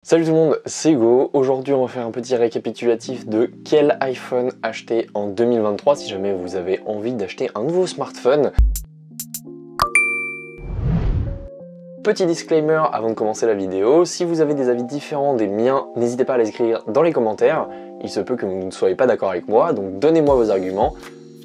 Salut tout le monde, c'est Hugo. Aujourd'hui on va faire un petit récapitulatif de quel iPhone acheter en 2023 si jamais vous avez envie d'acheter un nouveau smartphone. Petit disclaimer avant de commencer la vidéo, si vous avez des avis différents des miens, n'hésitez pas à les écrire dans les commentaires. Il se peut que vous ne soyez pas d'accord avec moi, donc donnez-moi vos arguments.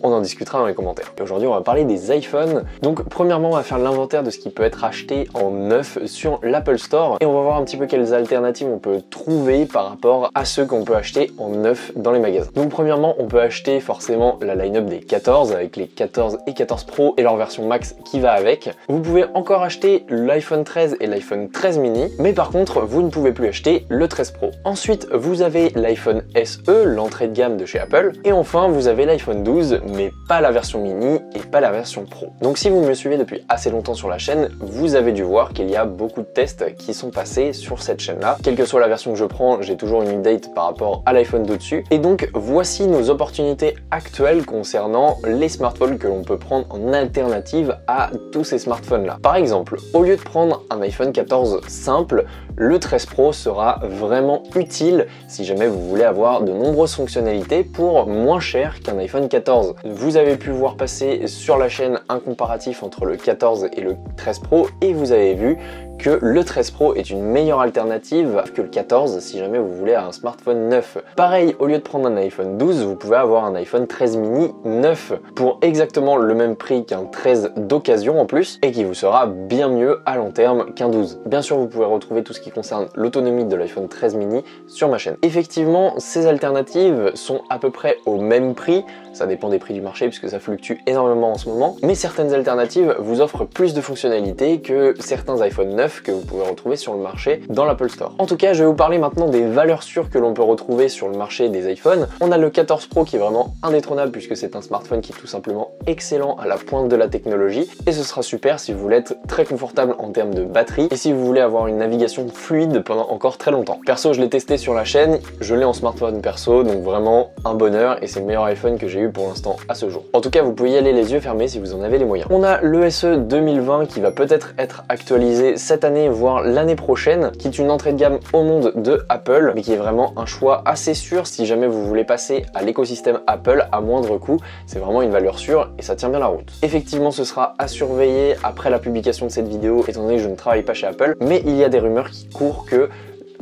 On en discutera dans les commentaires. Et aujourd'hui, on va parler des iPhones. Donc, premièrement, on va faire l'inventaire de ce qui peut être acheté en neuf sur l'Apple Store. Et on va voir un petit peu quelles alternatives on peut trouver par rapport à ceux qu'on peut acheter en neuf dans les magasins. Donc, premièrement, on peut acheter forcément la line-up des 14 avec les 14 et 14 Pro et leur version Max qui va avec. Vous pouvez encore acheter l'iPhone 13 et l'iPhone 13 mini. Mais par contre, vous ne pouvez plus acheter le 13 Pro. Ensuite, vous avez l'iPhone SE, l'entrée de gamme de chez Apple. Et enfin, vous avez l'iPhone 12, mais pas la version mini et pas la version pro. Donc si vous me suivez depuis assez longtemps sur la chaîne, vous avez dû voir qu'il y a beaucoup de tests qui sont passés sur cette chaîne-là. Quelle que soit la version que je prends, j'ai toujours une update par rapport à l'iPhone d'au-dessus. Et donc voici nos opportunités actuelles concernant les smartphones que l'on peut prendre en alternative à tous ces smartphones-là. Par exemple, au lieu de prendre un iPhone 14 simple, le 13 Pro sera vraiment utile si jamais vous voulez avoir de nombreuses fonctionnalités pour moins cher qu'un iPhone 14. Vous avez pu voir passer sur la chaîne un comparatif entre le 14 et le 13 Pro et vous avez vu que le 13 Pro est une meilleure alternative que le 14 si jamais vous voulez un smartphone neuf. Pareil, au lieu de prendre un iPhone 12, vous pouvez avoir un iPhone 13 mini neuf pour exactement le même prix qu'un 13 d'occasion en plus et qui vous sera bien mieux à long terme qu'un 12. Bien sûr, vous pouvez retrouver tout ce qui concerne l'autonomie de l'iPhone 13 mini sur ma chaîne. Effectivement, ces alternatives sont à peu près au même prix. Ça dépend des prix du marché puisque ça fluctue énormément en ce moment. Mais certaines alternatives vous offrent plus de fonctionnalités que certains iPhone 9 que vous pouvez retrouver sur le marché dans l'Apple Store. En tout cas, je vais vous parler maintenant des valeurs sûres que l'on peut retrouver sur le marché des iPhones. On a le 14 Pro qui est vraiment indétrônable puisque c'est un smartphone qui est tout simplement excellent à la pointe de la technologie. Et ce sera super si vous voulez être très confortable en termes de batterie et si vous voulez avoir une navigation fluide pendant encore très longtemps. Perso, je l'ai testé sur la chaîne, je l'ai en smartphone perso, donc vraiment un bonheur et c'est le meilleur iPhone que j'ai eu pour l'instant à ce jour. En tout cas, vous pouvez y aller les yeux fermés si vous en avez les moyens. On a le SE 2020 qui va peut-être être actualisé cette année, voire l'année prochaine, qui est une entrée de gamme au monde de Apple, mais qui est vraiment un choix assez sûr si jamais vous voulez passer à l'écosystème Apple à moindre coût. C'est vraiment une valeur sûre et ça tient bien la route. Effectivement, ce sera à surveiller après la publication de cette vidéo, étant donné que je ne travaille pas chez Apple, mais il y a des rumeurs qui courent que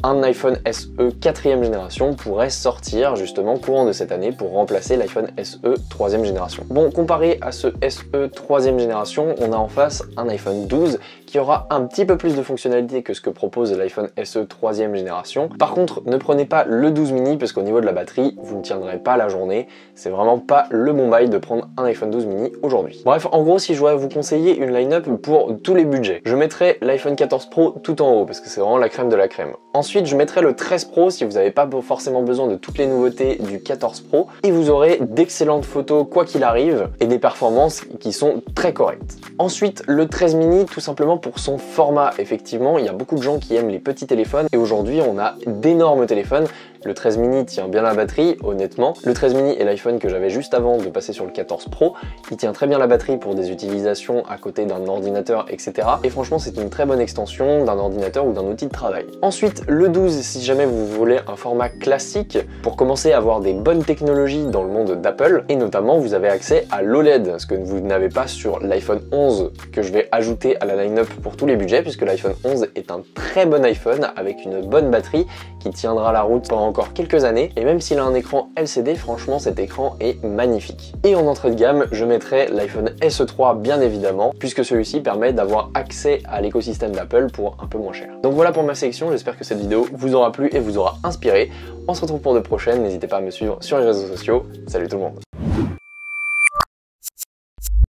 un iPhone SE 4e génération pourrait sortir justement courant de cette année pour remplacer l'iPhone SE 3e génération. Bon, comparé à ce SE 3e génération, on a en face un iPhone 12 qui aura un petit peu plus de fonctionnalités que ce que propose l'iPhone SE 3e génération. Par contre, ne prenez pas le 12 mini parce qu'au niveau de la batterie, vous ne tiendrez pas la journée. C'est vraiment pas le bon bail de prendre un iPhone 12 mini aujourd'hui. Bref, en gros, si je dois vous conseiller une line-up pour tous les budgets, je mettrai l'iPhone 14 Pro tout en haut parce que c'est vraiment la crème de la crème. Ensuite, je mettrai le 13 Pro si vous n'avez pas forcément besoin de toutes les nouveautés du 14 Pro et vous aurez d'excellentes photos quoi qu'il arrive et des performances qui sont très correctes. Ensuite, le 13 mini tout simplement pour son format. Effectivement, il y a beaucoup de gens qui aiment les petits téléphones et aujourd'hui on a d'énormes téléphones. Le 13 mini tient bien la batterie, honnêtement. Le 13 mini et l'iPhone que j'avais juste avant de passer sur le 14 Pro, il tient très bien la batterie pour des utilisations à côté d'un ordinateur, etc. Et franchement, c'est une très bonne extension d'un ordinateur ou d'un outil de travail. Ensuite, le 12, si jamais vous voulez un format classique, pour commencer à avoir des bonnes technologies dans le monde d'Apple, et notamment vous avez accès à l'OLED, ce que vous n'avez pas sur l'iPhone 11, que je vais ajouter à la line-up pour tous les budgets, puisque l'iPhone 11 est un très bon iPhone avec une bonne batterie qui tiendra la route pendant encore quelques années, et même s'il a un écran LCD, franchement cet écran est magnifique. Et en entrée de gamme, je mettrai l'iPhone SE3 bien évidemment, puisque celui-ci permet d'avoir accès à l'écosystème d'Apple pour un peu moins cher. Donc voilà pour ma sélection, j'espère que cette vidéo vous aura plu et vous aura inspiré. On se retrouve pour de prochaines, n'hésitez pas à me suivre sur les réseaux sociaux. Salut tout le monde!